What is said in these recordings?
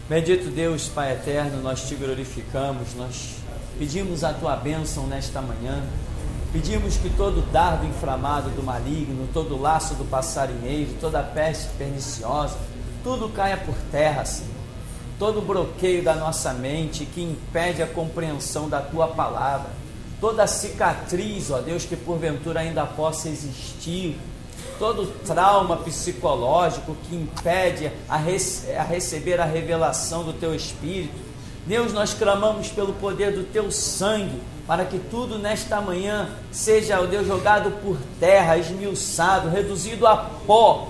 Bendito Deus, Pai eterno, nós te glorificamos, nós pedimos a tua bênção nesta manhã, pedimos que todo dardo inflamado do maligno, todo laço do passarinheiro, toda peste perniciosa, tudo caia por terra, Senhor. Todo bloqueio da nossa mente que impede a compreensão da tua palavra, toda cicatriz, ó Deus, que porventura ainda possa existir, todo trauma psicológico que impede a receber a revelação do Teu Espírito. Deus, nós clamamos pelo poder do Teu sangue, para que tudo nesta manhã seja, ó Deus, jogado por terra, esmiuçado, reduzido a pó,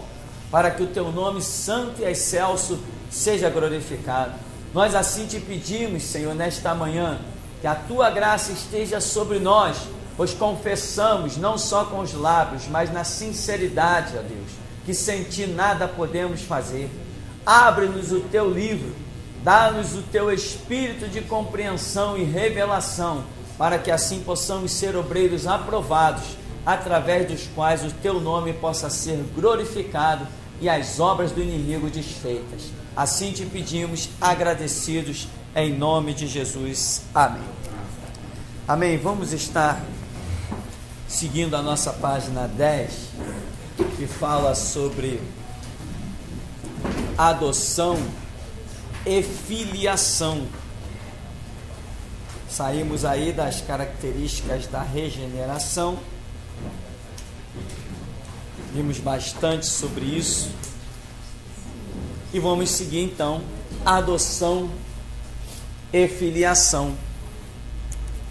para que o Teu nome santo e excelso seja glorificado. Nós assim te pedimos, Senhor, nesta manhã, que a Tua graça esteja sobre nós, pois confessamos, não só com os lábios, mas na sinceridade, ó Deus, que sem Ti nada podemos fazer. Abre-nos o Teu livro, dá-nos o Teu espírito de compreensão e revelação, para que assim possamos ser obreiros aprovados, através dos quais o Teu nome possa ser glorificado e as obras do inimigo desfeitas. Assim te pedimos, agradecidos, em nome de Jesus. Amém. Amém. Vamos estar seguindo a nossa página 10, que fala sobre adoção e filiação. Saímos aí das características da regeneração, vimos bastante sobre isso, e vamos seguir então adoção e filiação.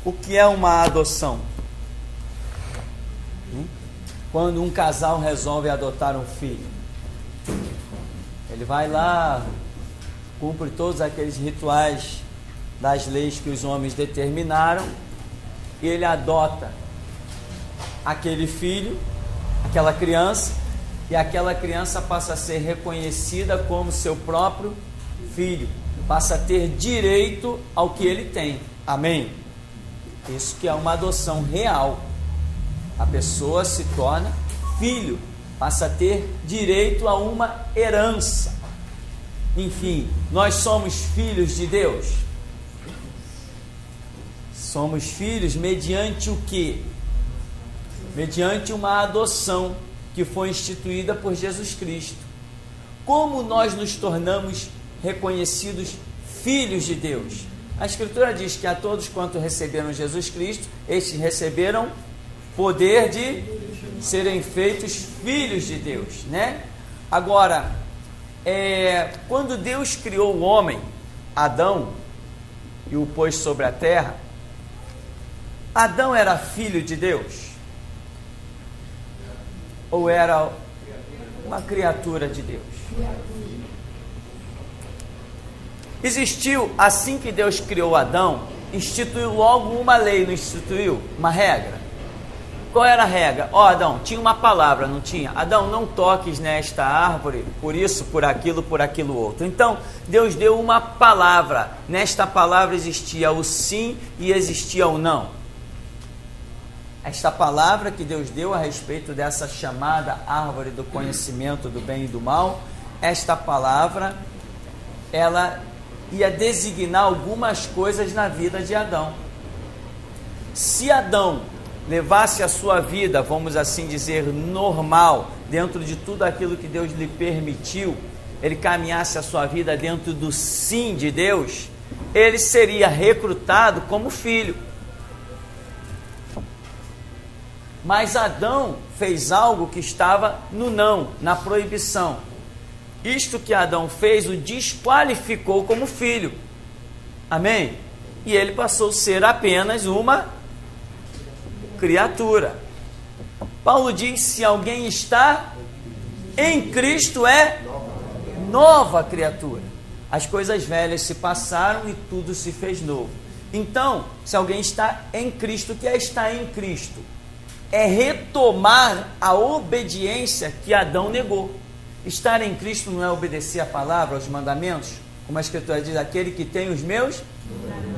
O que é uma adoção? Quando um casal resolve adotar um filho, ele vai lá, cumpre todos aqueles rituais das leis que os homens determinaram, e ele adota aquele filho, aquela criança, e aquela criança passa a ser reconhecida como seu próprio filho, passa a ter direito ao que ele tem. Amém? Isso que é uma adoção real. A pessoa se torna filho, passa a ter direito a uma herança. Enfim, nós somos filhos de Deus. Somos filhos mediante o quê? Mediante uma adoção que foi instituída por Jesus Cristo. Como nós nos tornamos reconhecidos filhos de Deus? A Escritura diz que a todos quanto receberam Jesus Cristo, estes receberam poder de serem feitos filhos de Deus, né? Agora, quando Deus criou o homem, Adão, e o pôs sobre a terra, Adão era filho de Deus? Ou era uma criatura de Deus? Existiu, assim que Deus criou Adão, instituiu logo uma lei, não instituiu? Uma regra. Qual era a regra? Adão, tinha uma palavra, não tinha? Adão, não toques nesta árvore, por isso, por aquilo outro. Então, Deus deu uma palavra. Nesta palavra existia o sim e existia o não. Esta palavra que Deus deu a respeito dessa chamada árvore do conhecimento do bem e do mal, esta palavra, ela ia designar algumas coisas na vida de Adão. Se Adão levasse a sua vida, vamos assim dizer, normal, dentro de tudo aquilo que Deus lhe permitiu, ele caminhasse a sua vida dentro do sim de Deus, ele seria recrutado como filho. Mas Adão fez algo que estava no não, na proibição. Isto que Adão fez o desqualificou como filho. Amém? E ele passou a ser apenas uma criatura. Paulo diz: se alguém está em Cristo, é nova criatura. As coisas velhas se passaram e tudo se fez novo. Então, se alguém está em Cristo, o que é estar em Cristo? É retomar a obediência que Adão negou. Estar em Cristo não é obedecer a palavra, aos mandamentos? Como a Escritura diz: aquele que tem os meus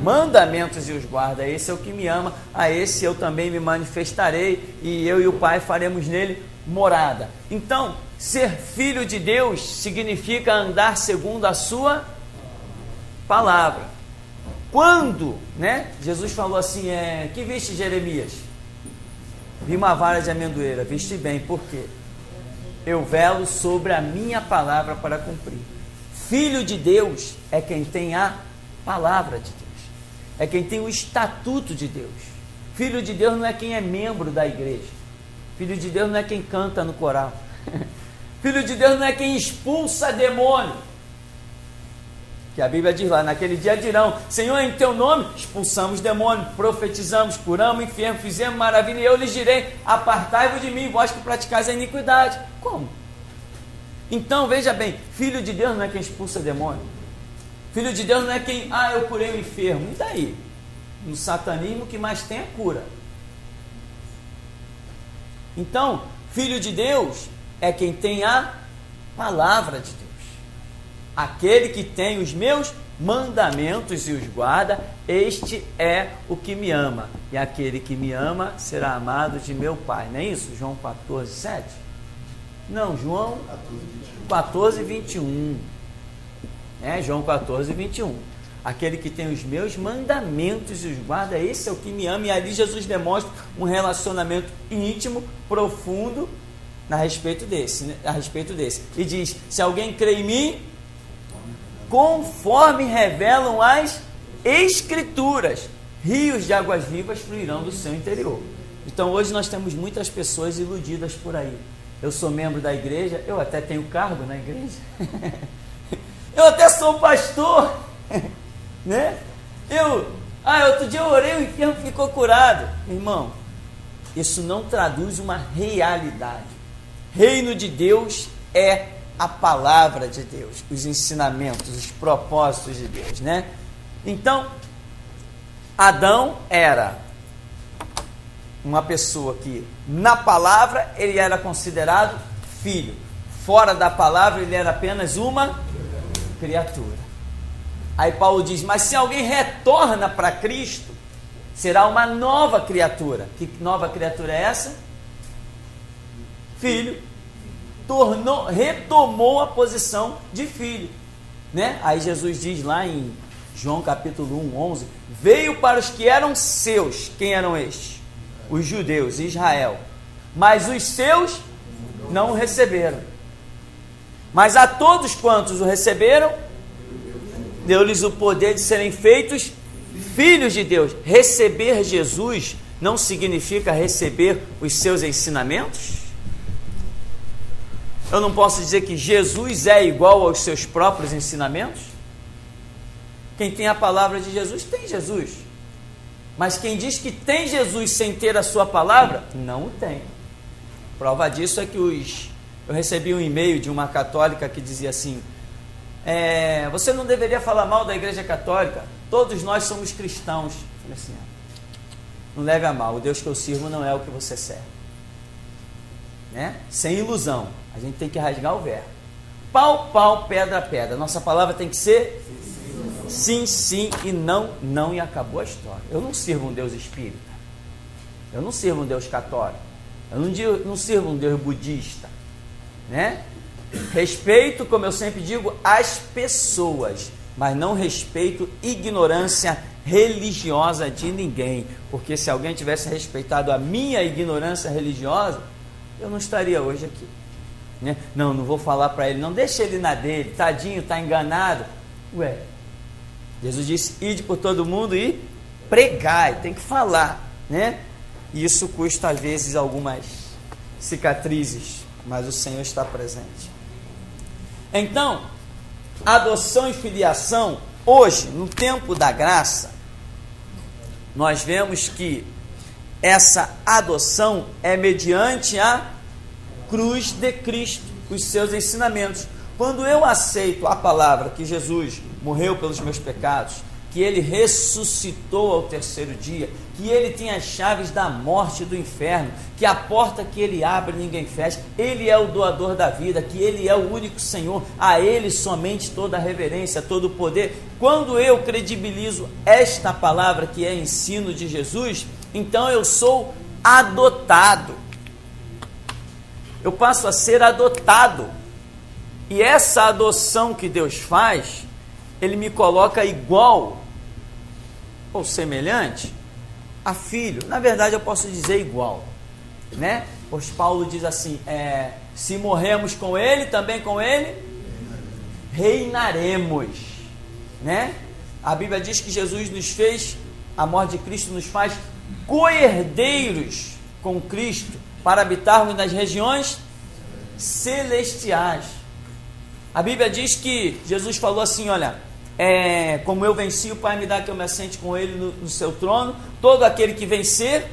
mandamentos e os guarda, esse é o que me ama, a esse eu também me manifestarei, e eu e o Pai faremos nele morada. Então, ser filho de Deus significa andar segundo a sua palavra. Quando, né, Jesus falou assim, que viste, Jeremias? Vi uma vara de amendoeira. Viste bem, por quê? Eu velo sobre a minha palavra para cumprir. Filho de Deus é quem tem a palavra de Deus, é quem tem o estatuto de Deus. Filho de Deus não é quem é membro da igreja. Filho de Deus não é quem canta no coral. Filho de Deus não é quem expulsa demônio. Que a Bíblia diz lá, naquele dia dirão, Senhor, em teu nome expulsamos demônio, profetizamos, curamos enfermos, fizemos maravilha, e eu lhes direi, apartai-vos de mim, vós que praticais a iniquidade. Como? Então, veja bem, filho de Deus não é quem expulsa demônio. Filho de Deus não é quem, eu curei o enfermo. E daí? No satanismo o que mais tem é cura. Então, filho de Deus é quem tem a palavra de Deus. Aquele que tem os meus mandamentos e os guarda, este é o que me ama. E aquele que me ama será amado de meu Pai. Não é isso? João 14, 7? Não, João 14, 21. João 14, 21. Aquele que tem os meus mandamentos e os guarda, esse é o que me ama. E ali Jesus demonstra um relacionamento íntimo, profundo a respeito desse. E diz, se alguém crê em mim, conforme revelam as Escrituras, rios de águas vivas fluirão do seu interior. Então hoje nós temos muitas pessoas iludidas por aí. Eu sou membro da igreja, eu até tenho cargo na igreja, eu até sou pastor, né? Outro dia eu orei, o enfermo ficou curado. Irmão, isso não traduz uma realidade. Reino de Deus é a palavra de Deus, os ensinamentos, os propósitos de Deus, né? Então, Adão era uma pessoa que, na palavra, ele era considerado filho. Fora da palavra, ele era apenas uma criatura. Aí Paulo diz, mas se alguém retorna para Cristo, será uma nova criatura. Que nova criatura é essa? Filho. Retomou a posição de filho, né? Aí Jesus diz lá em João capítulo 1, 11, veio para os que eram seus. Quem eram estes? Os judeus, Israel. Mas os seus não o receberam. Mas a todos quantos o receberam, deu-lhes o poder de serem feitos filhos de Deus. Receber Jesus não significa receber os seus ensinamentos? Eu não posso dizer que Jesus é igual aos seus próprios ensinamentos? Quem tem a palavra de Jesus, tem Jesus. Mas quem diz que tem Jesus sem ter a sua palavra, não o tem. Prova disso é que eu recebi um e-mail de uma católica que dizia assim, você não deveria falar mal da igreja católica, todos nós somos cristãos. Eu falei assim, não leve a mal, o Deus que eu sirvo não é o que você serve. Né? Sem ilusão, a gente tem que rasgar o verbo. Pau, pau, pedra, pedra. Nossa palavra tem que ser sim, sim e não, não, e acabou a história. Eu não sirvo um Deus espírita, eu não sirvo um Deus católico, eu não sirvo um Deus budista, né? Respeito, como eu sempre digo, as pessoas, mas não respeito ignorância religiosa de ninguém, porque se alguém tivesse respeitado a minha ignorância religiosa, eu não estaria hoje aqui, né? Não vou falar para ele, não, deixa ele na dele, tadinho, está enganado. Ué, Jesus disse, ide por todo mundo e pregai, tem que falar, né? E isso custa às vezes algumas cicatrizes, mas o Senhor está presente. Então, adoção e filiação, hoje, no tempo da graça, nós vemos que essa adoção é mediante a cruz de Cristo, os seus ensinamentos. Quando eu aceito a palavra que Jesus morreu pelos meus pecados, que Ele ressuscitou ao terceiro dia, que Ele tem as chaves da morte e do inferno, que a porta que Ele abre ninguém fecha, Ele é o doador da vida, que Ele é o único Senhor, a Ele somente toda a reverência, todo o poder. Quando eu credibilizo esta palavra que é ensino de Jesus, então eu sou adotado, eu passo a ser adotado. E essa adoção que Deus faz ele me coloca igual ou semelhante a filho. Na verdade, eu posso dizer igual, né? Pois Paulo diz assim, se morremos com ele, também com ele reinaremos, né? A Bíblia diz que Jesus nos fez, a morte de Cristo nos faz co-herdeiros com Cristo, para habitarmos nas regiões celestiais. A Bíblia diz que Jesus falou assim, olha, como eu venci, o Pai me dá que eu me assente com ele no seu trono, todo aquele que vencer,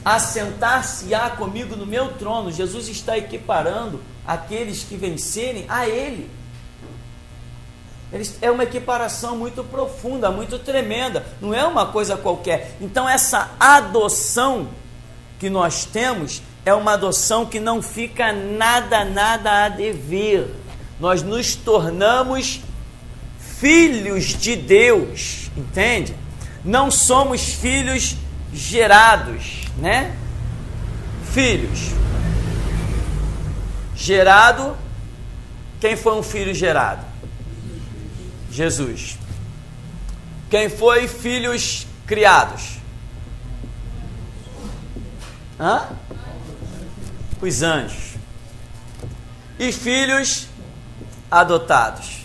assentar-se-á comigo no meu trono. Jesus está equiparando aqueles que vencerem a ele. É uma equiparação muito profunda, muito tremenda, não é uma coisa qualquer. Então essa adoção que nós temos é uma adoção que não fica nada a dever. Nós nos tornamos filhos de Deus, entende? Não somos filhos gerados, né? Filhos. Gerado, quem foi um filho gerado? Jesus. Quem foi filhos criados? Os anjos. E filhos adotados?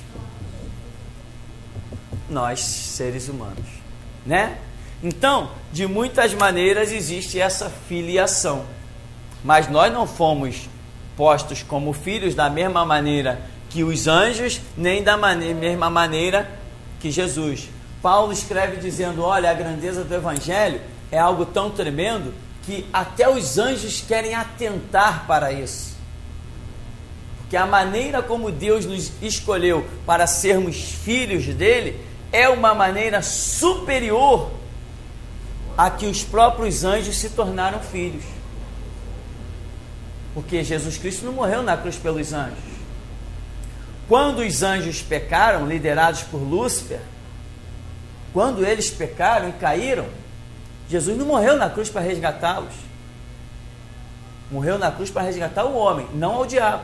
Nós, seres humanos, né? Então, de muitas maneiras existe essa filiação, mas nós não fomos postos como filhos da mesma maneira que os anjos, nem da mesma maneira que Jesus. Paulo escreve dizendo, olha, a grandeza do Evangelho é algo tão tremendo que até os anjos querem atentar para isso. Porque a maneira como Deus nos escolheu para sermos filhos dele é uma maneira superior a que os próprios anjos se tornaram filhos. Porque Jesus Cristo não morreu na cruz pelos anjos. Quando os anjos pecaram, liderados por Lúcifer, quando eles pecaram e caíram, Jesus não morreu na cruz para resgatá-los. Morreu na cruz para resgatar o homem, não ao diabo.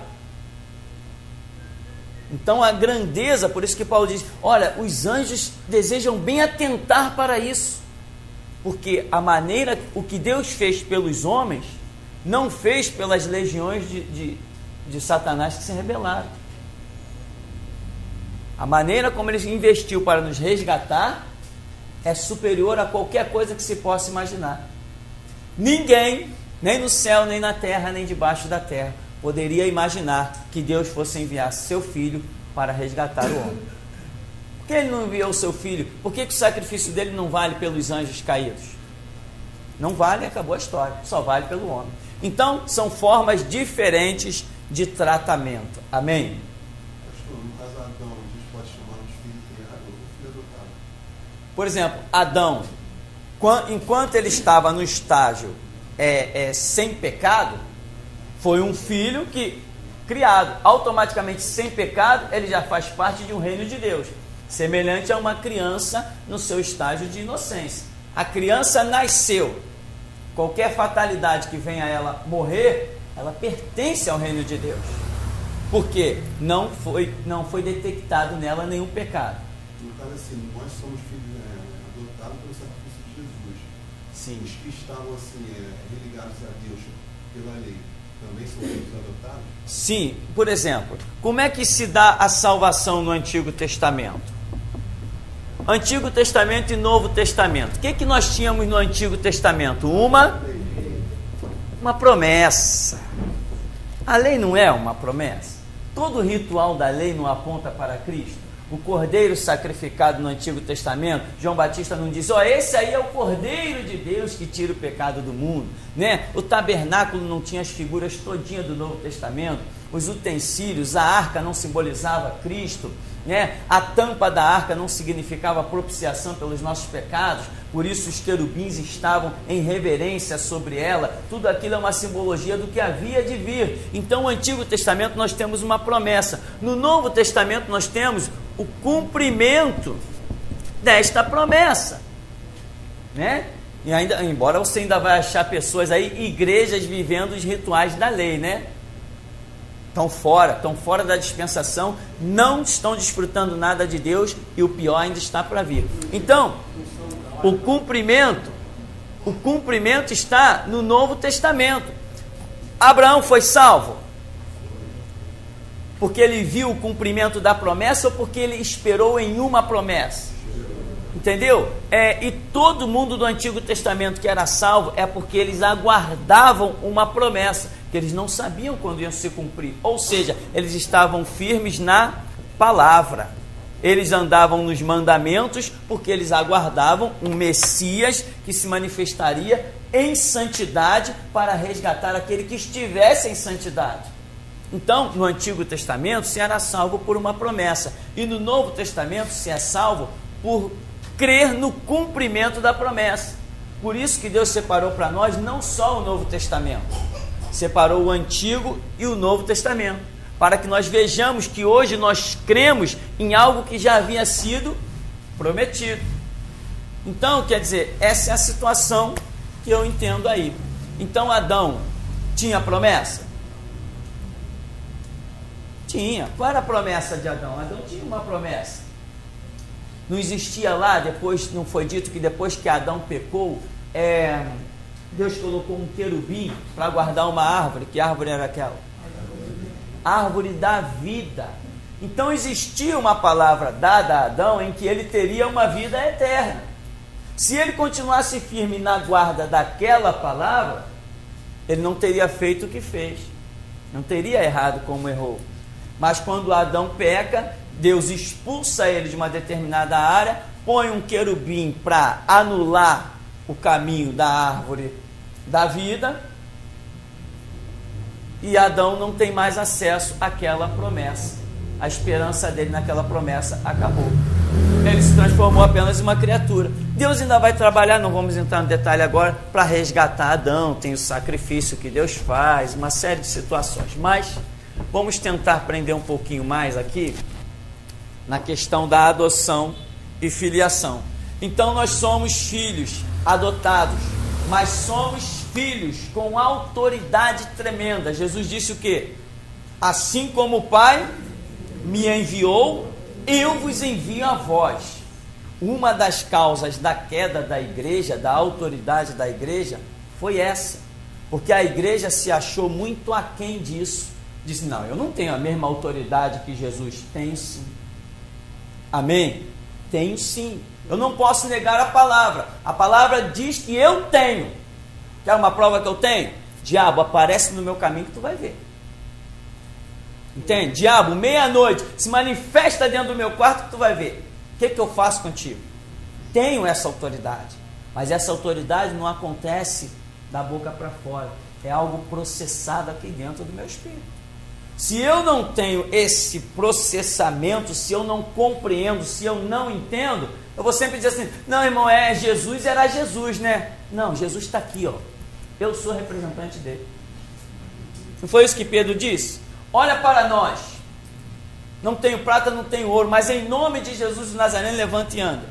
Então a grandeza, por isso que Paulo diz, olha, os anjos desejam bem atentar para isso. Porque a maneira, o que Deus fez pelos homens, não fez pelas legiões de Satanás que se rebelaram. A maneira como ele investiu para nos resgatar é superior a qualquer coisa que se possa imaginar. Ninguém, nem no céu, nem na terra, nem debaixo da terra, poderia imaginar que Deus fosse enviar seu filho para resgatar o homem. Por que ele não enviou o seu filho? Por que o sacrifício dele não vale pelos anjos caídos? Não vale, acabou a história, só vale pelo homem. Então, são formas diferentes de tratamento. Amém? No caso de Adão, a gente pode chamar de filho criado ou filho adotado? Por exemplo, Adão, enquanto ele estava no estágio sem pecado, foi um filho que, criado, automaticamente sem pecado, ele já faz parte de um reino de Deus, semelhante a uma criança no seu estágio de inocência. A criança nasceu, qualquer fatalidade que venha a ela morrer, ela pertence ao reino de Deus, porque não foi detectado nela nenhum pecado. No caso assim, nós somos filhos adotados pelo sacrifício de Jesus. Sim. Os que estavam assim, religados a Deus pela lei, também são filhos adotados? Sim, por exemplo, como é que se dá a salvação no Antigo Testamento? Antigo Testamento e Novo Testamento. O que nós tínhamos no Antigo Testamento? Uma promessa. A lei não é uma promessa? Todo ritual da lei não aponta para Cristo? O cordeiro sacrificado no Antigo Testamento, João Batista não diz, esse aí é o cordeiro de Deus que tira o pecado do mundo, né? O tabernáculo não tinha as figuras todinhas do Novo Testamento, os utensílios, a arca não simbolizava Cristo, né? A tampa da arca não significava propiciação pelos nossos pecados, por isso os querubins estavam em reverência sobre ela. Tudo aquilo é uma simbologia do que havia de vir. Então, no Antigo Testamento nós temos uma promessa, no Novo Testamento nós temos o cumprimento desta promessa, né? E ainda, embora você ainda vai achar pessoas aí, igrejas vivendo os rituais da lei, né? estão fora da dispensação, não estão desfrutando nada de Deus, e o pior ainda está para vir. Então, o cumprimento está no Novo Testamento. Abraão foi salvo porque ele viu o cumprimento da promessa ou porque ele esperou em uma promessa? Entendeu? E todo mundo do Antigo Testamento que era salvo é porque eles aguardavam uma promessa, que eles não sabiam quando iam se cumprir. Ou seja, eles estavam firmes na palavra. Eles andavam nos mandamentos porque eles aguardavam um Messias que se manifestaria em santidade para resgatar aquele que estivesse em santidade. Então, no Antigo Testamento, se era salvo por uma promessa. E no Novo Testamento, se é salvo por crer no cumprimento da promessa. Por isso que Deus separou para nós não só o Novo Testamento, separou o Antigo e o Novo Testamento, para que nós vejamos que hoje nós cremos em algo que já havia sido prometido. Então, quer dizer, essa é a situação que eu entendo aí. Então, Adão tinha promessa? Tinha. Qual era a promessa de Adão? Adão tinha uma promessa. Não existia lá, depois, não foi dito que depois que Adão pecou, Deus colocou um querubim para guardar uma árvore. Que árvore era aquela? Árvore da vida. Então existia uma palavra dada a Adão em que ele teria uma vida eterna. Se ele continuasse firme na guarda daquela palavra, ele não teria feito o que fez, não teria errado como errou. Mas quando Adão peca, Deus expulsa ele de uma determinada área, põe um querubim para anular o caminho da árvore da vida, e Adão não tem mais acesso àquela promessa. A esperança dele naquela promessa acabou. Ele se transformou apenas em uma criatura. Deus ainda vai trabalhar, não vamos entrar no detalhe agora, para resgatar Adão. Tem o sacrifício que Deus faz, uma série de situações. Mas vamos tentar prender um pouquinho mais aqui na questão da adoção e filiação. Então nós somos filhos adotados, mas somos filhos com autoridade tremenda. Jesus disse o quê? Assim como o Pai me enviou, eu vos envio a vós. Uma das causas da queda da igreja, da autoridade da igreja, foi essa. Porque a igreja se achou muito aquém disso. Disse, não, eu não tenho a mesma autoridade que Jesus. Tenho sim. Amém? Tenho sim. Eu não posso negar a palavra. A palavra diz que eu tenho. Quer uma prova que eu tenho? Diabo, aparece no meu caminho que tu vai ver. Entende? Diabo, meia-noite, se manifesta dentro do meu quarto que tu vai ver. O que eu faço contigo? Tenho essa autoridade. Mas essa autoridade não acontece da boca para fora. É algo processado aqui dentro do meu espírito. Se eu não tenho esse processamento, se eu não compreendo, se eu não entendo, eu vou sempre dizer assim, não, irmão, Jesus era Jesus, né? Não, Jesus está aqui, ó. Eu sou representante dele. Não foi isso que Pedro disse? Olha para nós. Não tenho prata, não tenho ouro, mas em nome de Jesus de Nazareno, levanta e anda.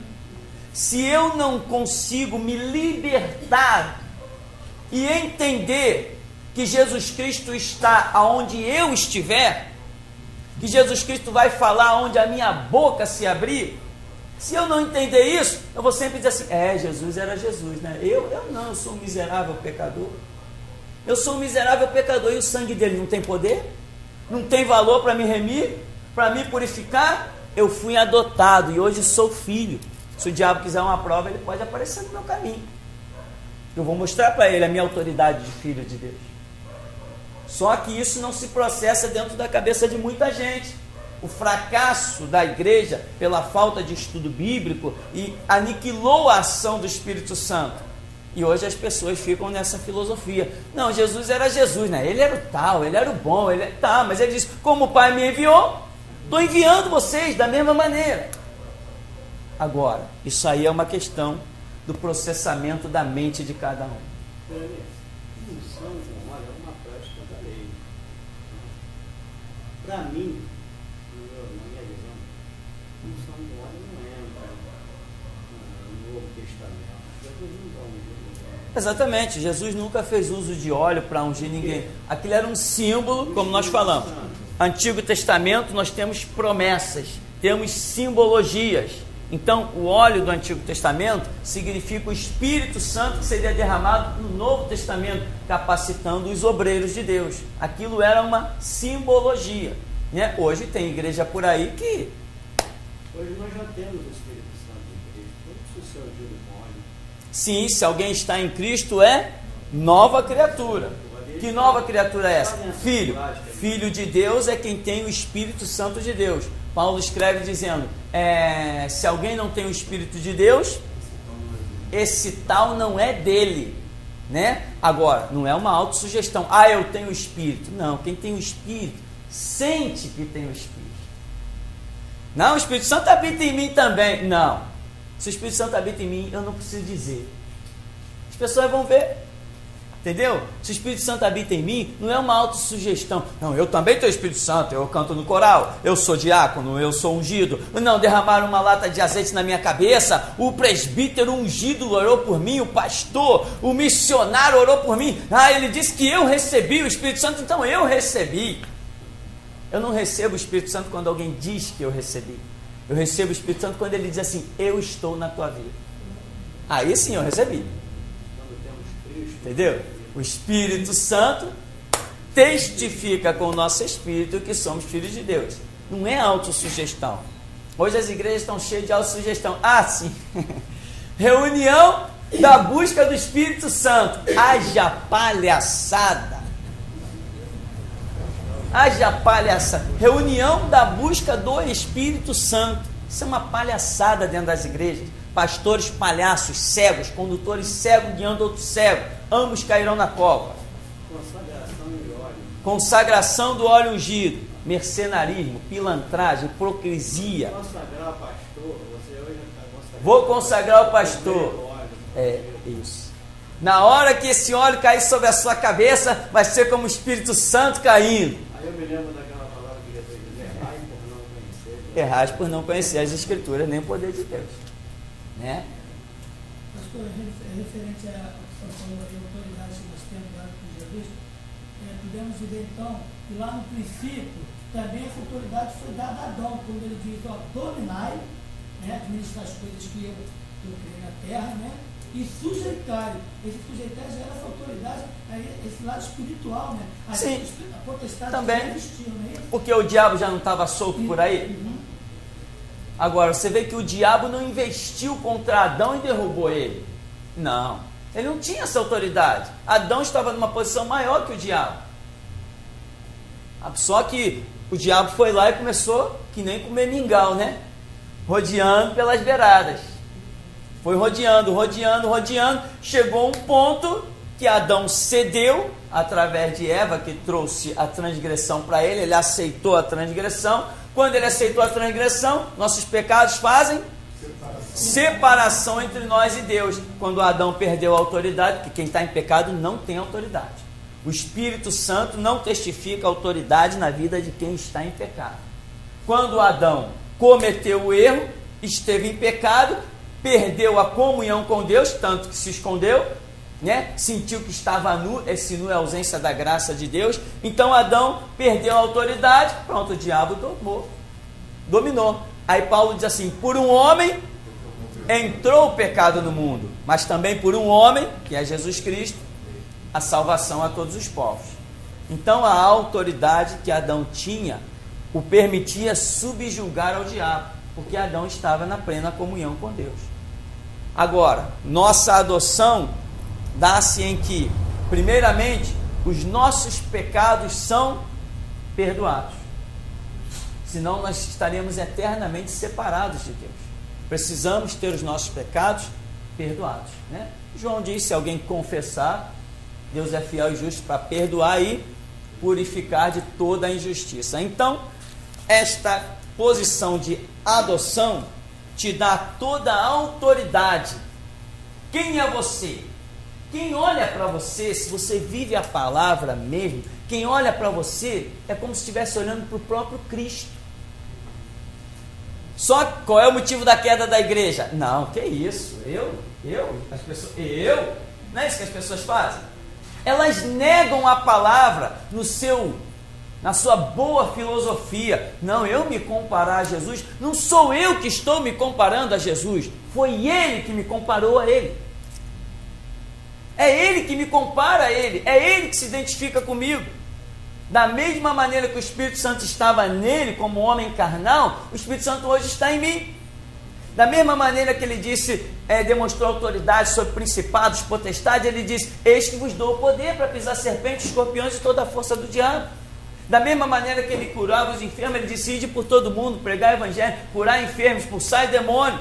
Se eu não consigo me libertar e entender que Jesus Cristo está aonde eu estiver, que Jesus Cristo vai falar onde a minha boca se abrir, se eu não entender isso, eu vou sempre dizer assim, Jesus era Jesus, né? Eu não, eu sou um miserável pecador. Eu sou um miserável pecador, e o sangue dele não tem poder? Não tem valor para me remir? Para me purificar? Eu fui adotado e hoje sou filho. Se o diabo quiser uma prova, ele pode aparecer no meu caminho. Eu vou mostrar para ele a minha autoridade de filho de Deus. Só que isso não se processa dentro da cabeça de muita gente. O fracasso da igreja pela falta de estudo bíblico e aniquilou a ação do Espírito Santo. E hoje as pessoas ficam nessa filosofia. Não, Jesus era Jesus, né? Ele era o tal, ele era o bom, mas ele disse, como o Pai me enviou, estou enviando vocês da mesma maneira. Agora, isso aí é uma questão do processamento da mente de cada um. Unção com óleo é uma prática da lei. Para mim, na minha visão, unção com óleo não entra no Novo Testamento. Jesus nunca ungiu. Exatamente, Jesus nunca fez uso de óleo para ungir ninguém. Aquilo era um símbolo, como nós falamos. Antigo Testamento nós temos promessas, temos simbologias. Então, o óleo do Antigo Testamento significa o Espírito Santo que seria derramado no Novo Testamento, capacitando os obreiros de Deus. Aquilo era uma simbologia, né? Hoje tem igreja por aí que... Hoje nós já temos o Espírito Santo em Cristo. Como se o Senhor diz com óleo? Sim, se alguém está em Cristo é nova criatura. Que nova criatura é essa? Filho de Deus é quem tem o Espírito Santo de Deus. Paulo escreve dizendo, se alguém não tem o Espírito de Deus, esse tal não é dele, né? Agora, não é uma autossugestão, eu tenho o Espírito. Não, quem tem o Espírito, sente que tem o Espírito. Não, o Espírito Santo habita em mim também. Não, se o Espírito Santo habita em mim, eu não preciso dizer. As pessoas vão ver. Entendeu? Se o Espírito Santo habita em mim, não é uma autossugestão. Não, eu também tenho o Espírito Santo, eu canto no coral, eu sou diácono, eu sou ungido. Não, derramaram uma lata de azeite na minha cabeça, o presbítero ungido orou por mim, o pastor, o missionário orou por mim. Ele disse que eu recebi o Espírito Santo, então eu recebi. Eu não recebo o Espírito Santo quando alguém diz que eu recebi. Eu recebo o Espírito Santo quando ele diz assim, eu estou na tua vida. Aí sim eu recebi. Entendeu? O Espírito Santo testifica com o nosso espírito que somos filhos de Deus. Não é autossugestão. Hoje as igrejas estão cheias de autossugestão. Sim. Reunião da busca do Espírito Santo. Haja palhaçada. Haja palhaçada. Reunião da busca do Espírito Santo. Isso é uma palhaçada dentro das igrejas. Pastores palhaços, cegos, condutores cegos guiando outro cego, ambos cairão na cova. Consagração do óleo ungido, mercenarismo, pilantragem, hipocrisia. Consagrar o pastor, você hoje vou consagrar o pastor. É isso. Na hora que esse óleo cair sobre a sua cabeça, vai ser como o Espírito Santo caindo. Aí eu me lembro daquela palavra que Jesus diz, errais por não conhecer. Errais por não conhecer as Escrituras, nem o poder de Deus. Né? Pastor, referente à situação da autoridade que nós temos dado por Jesus, podemos dizer então que lá no princípio também essa autoridade foi dada a Adão, quando ele diz, dominai, né, administrar as coisas que eu criei na terra, né, e sujeitar. Esse sujeitar já era essa autoridade, esse lado espiritual, né? Sim, a potestade também, já existia, não é isso? Porque o diabo já não estava solto por aí. Agora, você vê que o diabo não investiu contra Adão e derrubou ele. Não, ele não tinha essa autoridade. Adão estava numa posição maior que o diabo. Só que o diabo foi lá e começou que nem comer mingau, né? Rodeando pelas beiradas. Foi rodeando. Chegou um ponto que Adão cedeu através de Eva, que trouxe a transgressão para ele. Ele aceitou a transgressão. Quando ele aceitou a transgressão, nossos pecados fazem separação entre nós e Deus. Quando Adão perdeu a autoridade, porque quem está em pecado não tem autoridade. O Espírito Santo não testifica autoridade na vida de quem está em pecado. Quando Adão cometeu o erro, esteve em pecado, perdeu a comunhão com Deus, tanto que se escondeu, né? Sentiu que estava nu, esse nu é a ausência da graça de Deus. Então Adão perdeu a autoridade, pronto, o diabo dominou. Aí Paulo diz assim, por um homem entrou o pecado no mundo, mas também por um homem, que é Jesus Cristo, a salvação a todos os povos. Então a autoridade que Adão tinha o permitia subjugar ao diabo, porque Adão estava na plena comunhão com Deus. Agora, nossa adoção dá-se em que, primeiramente, os nossos pecados são perdoados. Senão nós estaremos eternamente separados de Deus. Precisamos ter os nossos pecados perdoados, né? João diz, se alguém confessar, Deus é fiel e justo para perdoar e purificar de toda a injustiça. Então, esta posição de adoção te dá toda a autoridade. Quem é você? Quem olha para você, se você vive a palavra mesmo, quem olha para você é como se estivesse olhando para o próprio Cristo. Só que qual é o motivo da queda da igreja? Não, que isso? As pessoas, não é isso que as pessoas fazem? Elas negam a palavra no seu na sua boa filosofia. Não, eu me comparar a Jesus, não sou eu que estou me comparando a Jesus, foi Ele que me comparou a Ele. É Ele que me compara a Ele, é Ele que se identifica comigo. Da mesma maneira que o Espírito Santo estava nele como homem carnal, o Espírito Santo hoje está em mim. Da mesma maneira que ele disse, demonstrou autoridade sobre principados, potestades, ele disse: eis que vos dou o poder para pisar serpentes, escorpiões e toda a força do diabo. Da mesma maneira que ele curava os enfermos, ele disse: ide por todo mundo, pregar o evangelho, curar enfermos, expulsar demônio.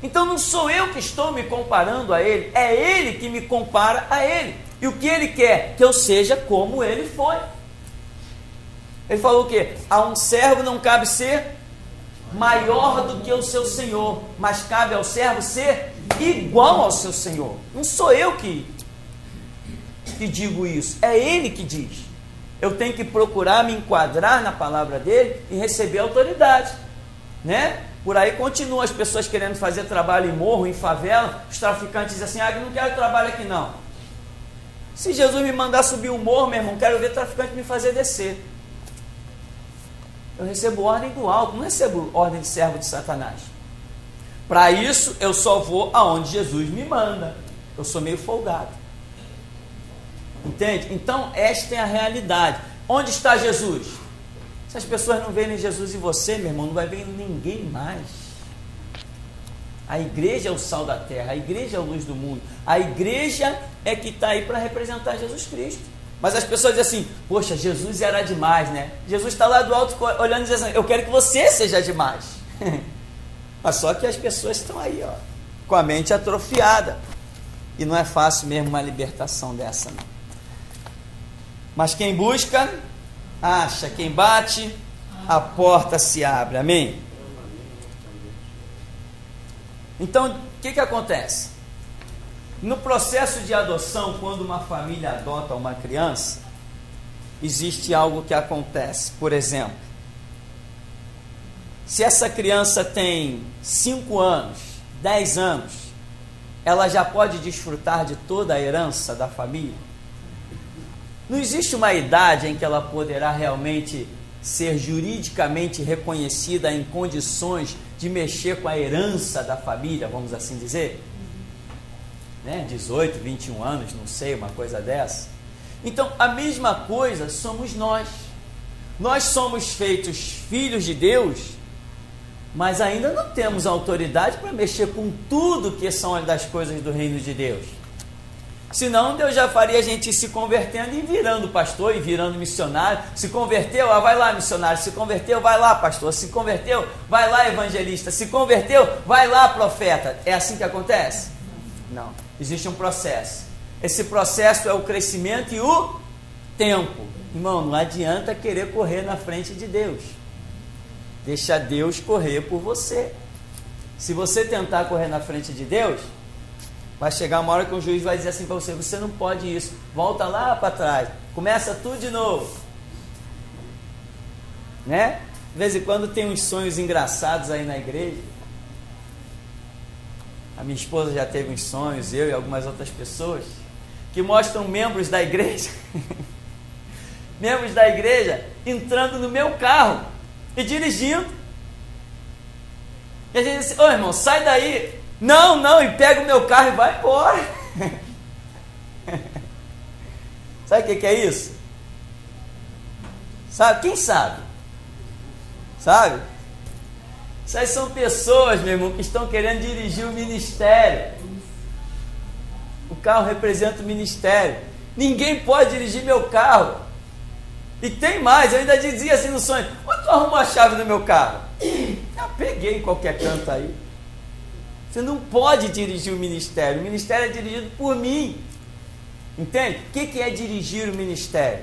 Então não sou eu que estou me comparando a ele, é ele que me compara a ele. E o que ele quer? Que eu seja como ele foi. Ele falou o quê? A um servo não cabe ser maior do que o seu senhor, mas cabe ao servo ser igual ao seu senhor. Não sou eu que digo isso, é ele que diz. Eu tenho que procurar me enquadrar na palavra dele e receber autoridade, né? Por aí continuam as pessoas querendo fazer trabalho em morro, em favela. Os traficantes dizem assim: eu não quero trabalho aqui não. Se Jesus me mandar subir um morro, meu irmão, quero ver traficante me fazer descer. Eu recebo ordem do alto, não recebo ordem de servo de Satanás. Para isso, eu só vou aonde Jesus me manda. Eu sou meio folgado. Entende? Então, esta é a realidade. Onde está Jesus? Se as pessoas não verem Jesus em você, meu irmão, não vai ver ninguém mais. A igreja é o sal da terra, a igreja é a luz do mundo. A igreja é que está aí para representar Jesus Cristo. Mas as pessoas dizem assim: poxa, Jesus era demais, né? Jesus está lá do alto olhando e dizendo assim: eu quero que você seja demais. Mas só que as pessoas estão aí, ó, com a mente atrofiada. E não é fácil mesmo uma libertação dessa, não. Mas quem busca, acha. Quem bate, a porta se abre. Amém? Então, o que acontece? No processo de adoção, quando uma família adota uma criança, existe algo que acontece. Por exemplo, se essa criança tem 5 anos, 10 anos, ela já pode desfrutar de toda a herança da família? Não existe uma idade em que ela poderá realmente ser juridicamente reconhecida em condições de mexer com a herança da família, vamos assim dizer? 18, 21 anos, não sei, uma coisa dessa. Então, a mesma coisa somos nós. Nós somos feitos filhos de Deus, mas ainda não temos autoridade para mexer com tudo que são das coisas do reino de Deus. Senão, Deus já faria a gente se convertendo e virando pastor e virando missionário. Se converteu, vai lá missionário. Se converteu, vai lá pastor. Se converteu, vai lá evangelista. Se converteu, vai lá profeta. É assim que acontece? Não. Existe um processo. Esse processo é o crescimento e o tempo. Irmão, não adianta querer correr na frente de Deus. Deixa Deus correr por você. Se você tentar correr na frente de Deus, vai chegar uma hora que o juiz vai dizer assim para você: você não pode isso, volta lá para trás, começa tudo de novo, né? De vez em quando tem uns sonhos engraçados aí na igreja. A minha esposa já teve uns sonhos, eu e algumas outras pessoas, que mostram membros da igreja membros da igreja entrando no meu carro e dirigindo, e a gente diz: ô irmão, sai daí. Não, e pega o meu carro e vai embora. Sabe o que é isso? Sabe? Quem sabe? Sabe? Essas são pessoas, meu irmão, que estão querendo dirigir o ministério. O carro representa o ministério. Ninguém pode dirigir meu carro. E tem mais, eu ainda dizia assim no sonho: onde tu arrumou a chave do meu carro? Eu peguei em qualquer canto aí. Você não pode dirigir o ministério é dirigido por mim. Entende? O que é dirigir o ministério?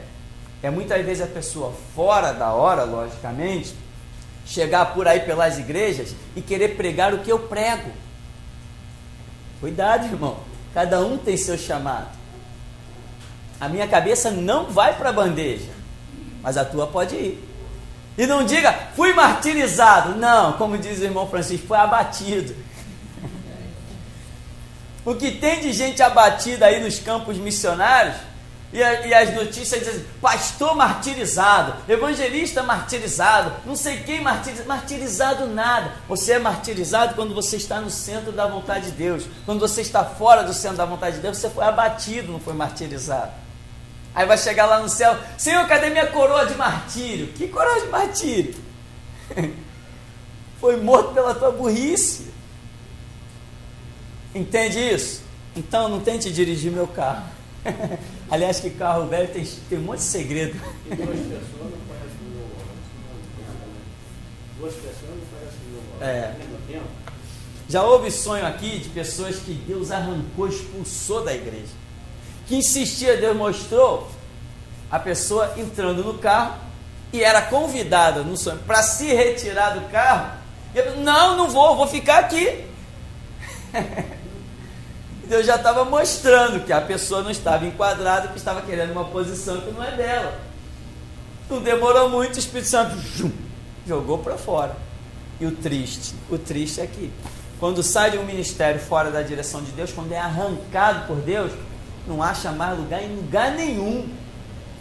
É muitas vezes a pessoa fora da hora, logicamente, chegar por aí pelas igrejas e querer pregar o que eu prego. Cuidado, irmão. Cada um tem seu chamado. A minha cabeça não vai para a bandeja, mas a tua pode ir. E não diga: fui martirizado. Não, como diz o irmão Francisco, foi abatido. O que tem de gente abatida aí nos campos missionários E as notícias dizem, pastor martirizado, evangelista martirizado, não sei quem martirizado nada. Você é martirizado quando você está no centro da vontade de Deus. Quando você está fora do centro da vontade de Deus, você foi abatido, não foi martirizado. Aí vai chegar lá no céu, Senhor, cadê minha coroa de martírio? Que coroa de martírio? Foi morto pela tua burrice. Entende isso? Então não tente dirigir meu carro. Aliás, que carro velho tem um monte de segredo. E duas pessoas não conhecem o meu valor. Duas pessoas não conhecem o meu valor. Ao mesmo tempo. Já houve sonho aqui de pessoas que Deus arrancou, expulsou da igreja. Que insistia, Deus mostrou a pessoa entrando no carro e era convidada no sonho para se retirar do carro. E eu, não vou ficar aqui. Deus já estava mostrando que a pessoa não estava enquadrada, que estava querendo uma posição que não é dela. Não demorou muito, o Espírito Santo jogou para fora. E o triste é que quando sai de um ministério fora da direção de Deus, quando é arrancado por Deus, não acha mais lugar em lugar nenhum.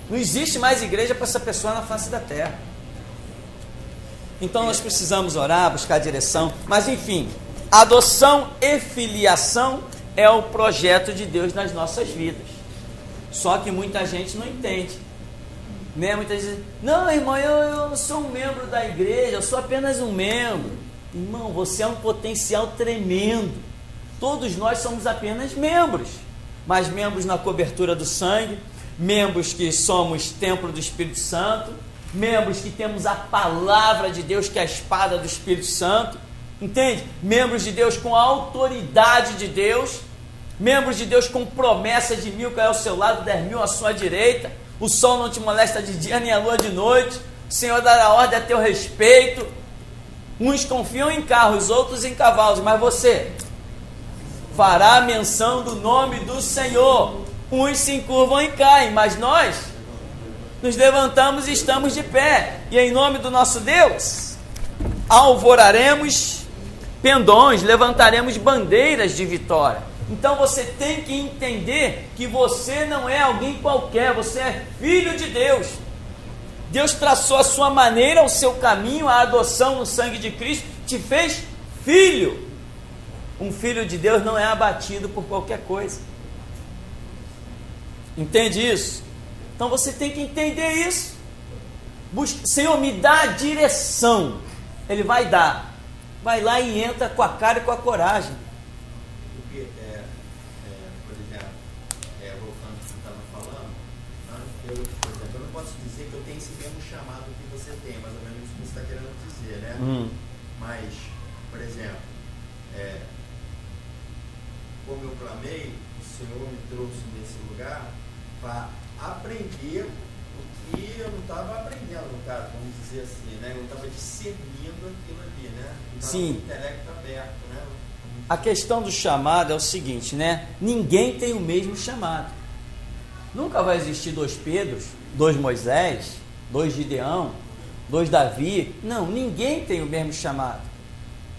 Não existe mais igreja para essa pessoa na face da terra. Então nós precisamos orar, buscar direção. Mas enfim, adoção e filiação é o projeto de Deus nas nossas vidas. Só que muita gente não entende, né? Muita gente diz, não, irmão, eu não sou um membro da igreja, eu sou apenas um membro. Irmão, você é um potencial tremendo. Todos nós somos apenas membros, mas membros na cobertura do sangue, membros que somos templo do Espírito Santo, membros que temos a palavra de Deus, que é a espada do Espírito Santo, entende? Membros de Deus com a autoridade de Deus, membros de Deus com promessa de 1000 cair ao seu lado, 10.000 à sua direita, o sol não te molesta de dia nem a lua de noite, o Senhor dará ordem a teu respeito. Uns confiam em carros, outros em cavalos, mas você fará menção do nome do Senhor. Uns se encurvam e caem, mas nós nos levantamos e estamos de pé, e em nome do nosso Deus alvoraremos pendões, levantaremos bandeiras de vitória. Então você tem que entender que você não é alguém qualquer, você é filho de Deus. Deus traçou a sua maneira, o seu caminho, a adoção no sangue de Cristo, te fez filho. Um filho de Deus não é abatido por qualquer coisa. Entende isso? Então você tem que entender isso. Senhor, me dá a direção. Ele vai dar. Vai lá e entra com a cara e com a coragem. Porque, por exemplo, voltando ao que você estava falando, por exemplo, eu não posso dizer que eu tenho esse mesmo chamado que você tem, mais ou menos isso que você está querendo dizer, né? Mas, por exemplo, como eu clamei, o Senhor me trouxe nesse lugar para aprender o que eu não estava aprendendo, no caso, vamos dizer assim, né? Eu estava discernindo aquilo ali, né? Sim. O intelecto aberto, né? A questão do chamado é o seguinte, né? Ninguém tem o mesmo chamado. Nunca vai existir 2 Pedros, 2 Moisés, 2 Gideão, 2 Davi. Não, ninguém tem o mesmo chamado.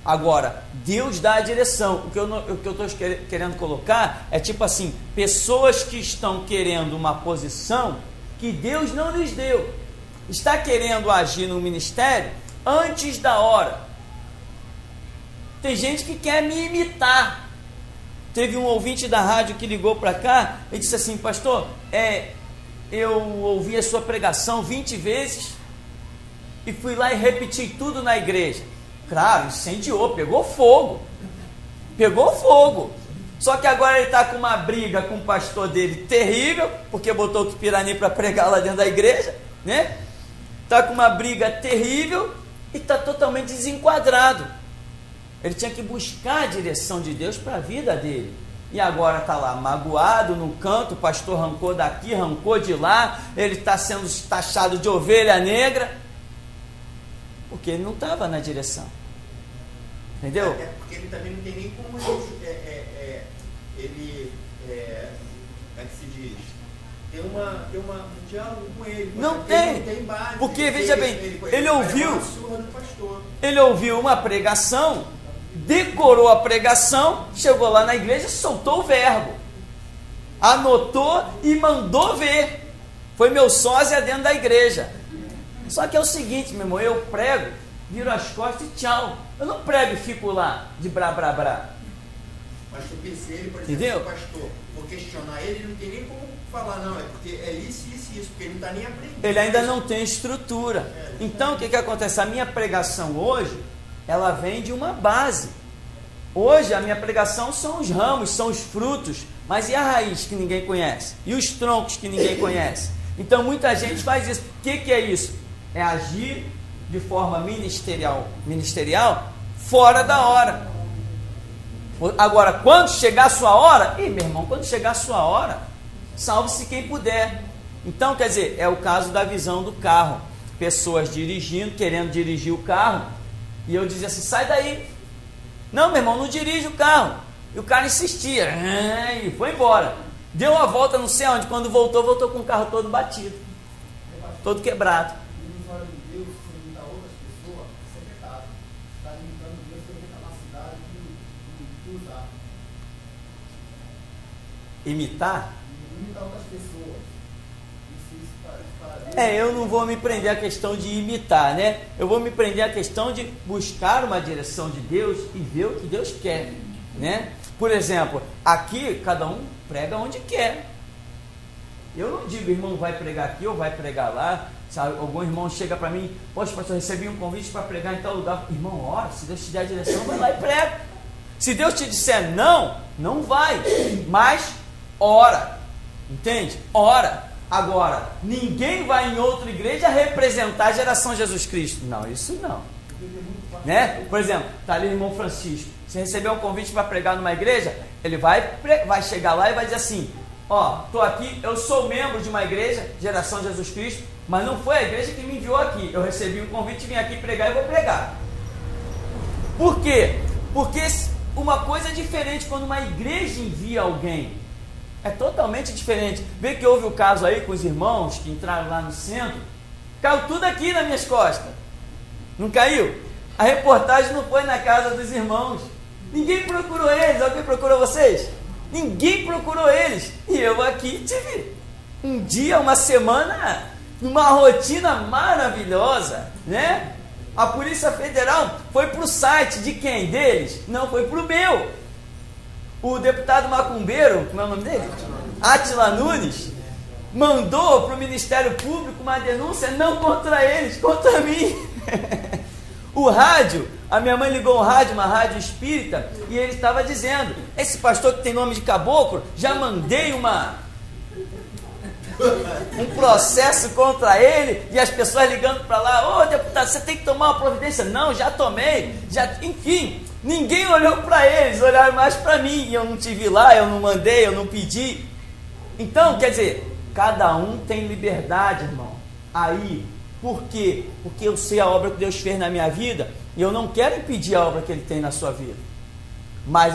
Agora, Deus dá a direção. O que eu estou querendo colocar é tipo assim, pessoas que estão querendo uma posição que Deus não lhes deu. Está querendo agir no ministério antes da hora. Tem gente que quer me imitar. Teve um ouvinte da rádio que ligou para cá e disse assim, pastor, eu ouvi a sua pregação 20 vezes e fui lá e repeti tudo na igreja. Claro, incendiou, pegou fogo. Só que agora ele está com uma briga com o pastor dele terrível, porque botou o Tupirani para pregar lá dentro da igreja, né? Está com uma briga terrível e está totalmente desenquadrado. Ele tinha que buscar a direção de Deus para a vida dele. E agora está lá, magoado no canto, o pastor arrancou daqui, arrancou de lá, ele está sendo taxado de ovelha negra, porque ele não estava na direção. Entendeu? Porque ele também não tem nem como ele como é que se diz? Ter um diálogo com ele. Não tem base. Porque, veja bem, ele ouviu uma pregação, decorou a pregação, chegou lá na igreja e soltou o verbo. anotou e mandou ver. Foi meu sósia dentro da igreja. Só que é o seguinte, meu irmão, eu prego, viro as costas e tchau. Eu não prego e fico lá de brá. Mas tu pensei, ele, por Entendeu? exemplo, pastor, vou questionar ele, ele não tem nem como falar, não, é porque é isso, porque ele não está nem aprendendo. Ele ainda não tem estrutura. Então, o que acontece? A minha pregação hoje, ela vem de uma base. Hoje, a minha pregação são os ramos, são os frutos, mas e a raiz que ninguém conhece? E os troncos que ninguém conhece? Então, muita gente faz isso. O que é isso? É agir de forma ministerial fora da hora. Agora, quando chegar a sua hora, meu irmão, quando chegar a sua hora, salve-se quem puder. Então, quer dizer, é o caso da visão do carro. Pessoas dirigindo, querendo dirigir o carro, e eu dizia assim, sai daí. Não, meu irmão, não dirige o carro. E o cara insistia, e foi embora. Deu uma volta não sei onde, quando voltou com o carro todo batido, todo quebrado. Imitar? Imitar outras pessoas. Eu não vou me prender à questão de imitar, né? Eu vou me prender à questão de buscar uma direção de Deus e ver o que Deus quer, né? Por exemplo, aqui cada um prega onde quer. Eu não digo, irmão, vai pregar aqui ou vai pregar lá. Sabe? Algum irmão chega para mim, poxa, pastor, recebi um convite para pregar em tal lugar. Irmão, ora, se Deus te der a direção, vai lá e prega. Se Deus te disser não, não vai, mas ora, entende? Ora. Agora, ninguém vai em outra igreja representar a geração Jesus Cristo. Não, isso não. Né? Por exemplo, está ali o irmão Francisco. Se receber um convite para pregar numa igreja, ele vai chegar lá e vai dizer assim, estou aqui, eu sou membro de uma igreja, geração Jesus Cristo, mas não foi a igreja que me enviou aqui. Eu recebi um convite, vim aqui pregar e vou pregar. Por quê? Porque uma coisa é diferente quando uma igreja envia alguém. É totalmente diferente. Vê que houve o caso aí com os irmãos que entraram lá no centro. Caiu tudo aqui nas minhas costas. Não caiu? A reportagem não foi na casa dos irmãos. Ninguém procurou eles. Alguém procurou vocês? Ninguém procurou eles. E eu aqui tive um dia, uma semana, numa rotina maravilhosa, né? A Polícia Federal foi para o site de quem? Deles? Não, foi para o meu. O deputado macumbeiro, como é o nome dele? Átila Nunes, mandou para o Ministério Público uma denúncia não contra eles, contra mim. O rádio, a minha mãe ligou um rádio, uma rádio espírita, e ele estava dizendo, esse pastor que tem nome de caboclo, já mandei um processo contra ele, e as pessoas ligando para lá, deputado, você tem que tomar uma providência. Não, já tomei, enfim. Ninguém olhou para eles, olharam mais para mim. E eu não estive lá, eu não mandei, eu não pedi. Então, quer dizer, cada um tem liberdade, irmão. Aí, por quê? Porque eu sei a obra que Deus fez na minha vida e eu não quero impedir a obra que Ele tem na sua vida. Mas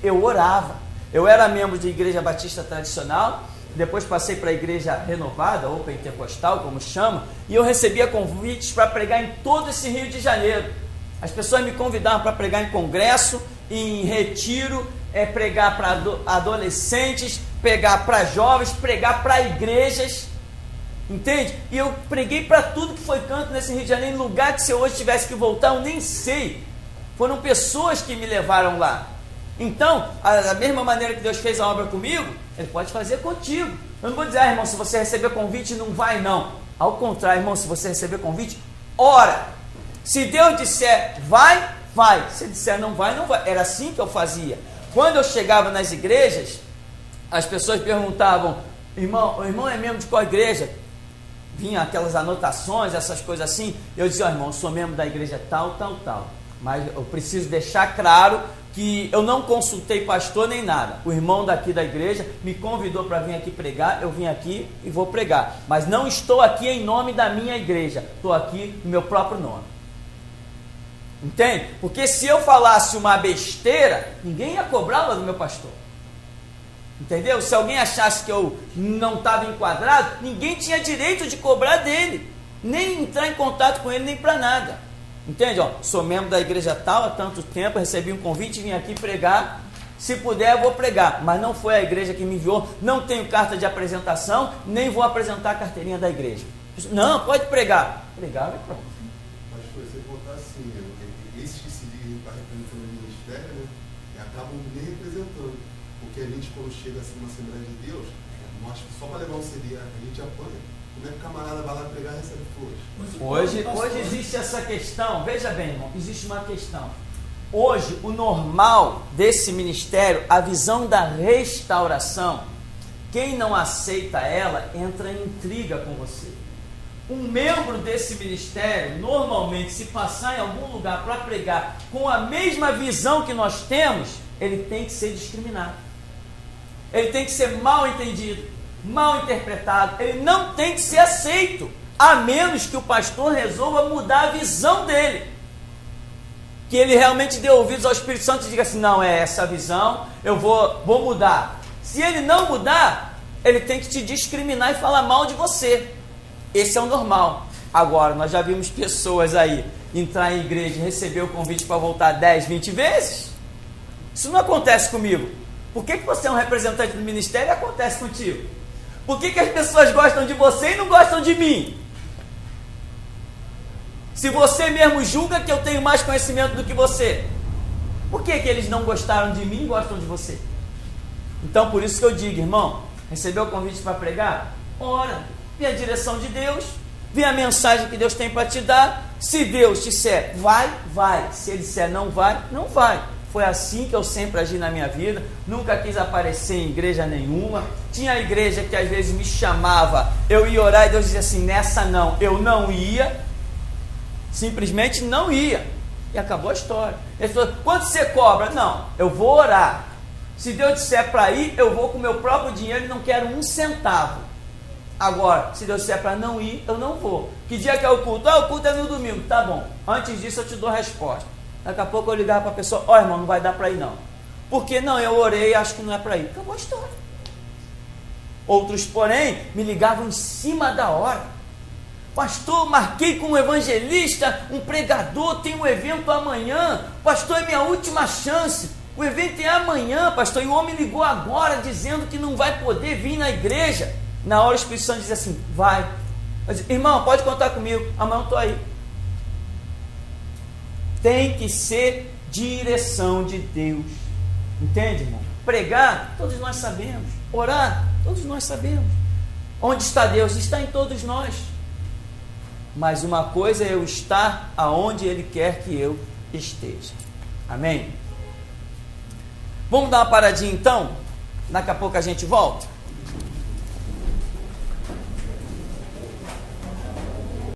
eu orava. Eu era membro de igreja batista tradicional, depois passei para a igreja renovada, ou pentecostal, como chama, e eu recebia convites para pregar em todo esse Rio de Janeiro. As pessoas me convidavam para pregar em congresso, em retiro, pregar para adolescentes, pregar para jovens, pregar para igrejas, entende? E eu preguei para tudo que foi canto nesse Rio de Janeiro, em lugar que se eu hoje tivesse que voltar, eu nem sei. Foram pessoas que me levaram lá. Então, da mesma maneira que Deus fez a obra comigo, Ele pode fazer contigo. Eu não vou dizer, irmão, se você receber convite, não vai, não. Ao contrário, irmão, se você receber convite, ora. Se Deus disser vai, vai. Se disser não vai, não vai. Era assim que eu fazia. Quando eu chegava nas igrejas, as pessoas perguntavam, irmão, o irmão é membro de qual igreja? Vinha aquelas anotações, essas coisas assim. Eu dizia, irmão, eu sou membro da igreja tal. Mas eu preciso deixar claro que eu não consultei pastor nem nada. O irmão daqui da igreja me convidou para vir aqui pregar, eu vim aqui e vou pregar. Mas não estou aqui em nome da minha igreja, estou aqui no meu próprio nome. Entende? Porque se eu falasse uma besteira, ninguém ia cobrá-la do meu pastor. Entendeu? Se alguém achasse que eu não estava enquadrado, ninguém tinha direito de cobrar dele, nem entrar em contato com ele, nem para nada. Entende? Sou membro da igreja tal há tanto tempo, recebi um convite, vim aqui pregar Se puder, eu vou pregar. Mas não foi a igreja que me enviou, não tenho carta de apresentação, nem vou apresentar a carteirinha da igreja. Não, pode pregar. Pregar e pronto. Mas foi você botar assim, esses que se dizem para representar o ministério, né, acabam me representando. Porque a gente, quando chega assim numa Assembleia de Deus, nós, só para levar um CD, a gente apanha. Como é que o camarada vai lá pregar e recebe flores? Hoje existe essa questão, veja bem, irmão, existe uma questão. Hoje, o normal desse ministério, a visão da restauração, quem não aceita ela, entra em intriga com você. Um membro desse ministério, normalmente, se passar em algum lugar para pregar com a mesma visão que nós temos, ele tem que ser discriminado. Ele tem que ser mal entendido, mal interpretado. Ele não tem que ser aceito, a menos que o pastor resolva mudar a visão dele. Que ele realmente dê ouvidos ao Espírito Santo e diga assim, não, é essa a visão, eu vou mudar. Se ele não mudar, ele tem que te discriminar e falar mal de você. Esse é o normal. Agora, nós já vimos pessoas aí entrar em igreja e receber o convite para voltar 10, 20 vezes. Isso não acontece comigo. Por que você é um representante do ministério e acontece contigo? Por que as pessoas gostam de você e não gostam de mim? Se você mesmo julga que eu tenho mais conhecimento do que você, por que eles não gostaram de mim e gostam de você? Então, por isso que eu digo, irmão, recebeu o convite para pregar? Ora, vê a direção de Deus, vê a mensagem que Deus tem para te dar. Se Deus disser vai, vai. Se Ele disser não vai, não vai. Foi assim que eu sempre agi na minha vida. Nunca quis aparecer em igreja nenhuma. Tinha igreja que às vezes me chamava, eu ia orar e Deus dizia assim, nessa não, eu não ia. Simplesmente não ia. E acabou a história. Ele falou, quanto você cobra? Não, eu vou orar. Se Deus disser para ir, eu vou com o meu próprio dinheiro e não quero um centavo. Agora, se Deus disser para não ir, eu não vou. Que dia que é o culto? O culto é no domingo. Tá bom. Antes disso eu te dou a resposta. Daqui a pouco eu ligar para a pessoa, irmão, não vai dar para ir não. Porque não, eu orei e acho que não é para ir. Acabou a história. Outros, porém, me ligavam em cima da hora. Pastor, marquei com um evangelista, um pregador, tem um evento amanhã. Pastor, é minha última chance. O evento é amanhã, pastor. E o homem ligou agora dizendo que não vai poder vir na igreja. Na hora o Espírito Santo diz assim, vai. Eu digo, irmão, pode contar comigo, amanhã eu estou aí. Tem que ser direção de Deus. Entende, irmão? Pregar, todos nós sabemos. Orar, todos nós sabemos. Onde está Deus? Está em todos nós. Mas uma coisa é eu estar aonde Ele quer que eu esteja. Amém? Vamos dar uma paradinha então? Daqui a pouco a gente volta.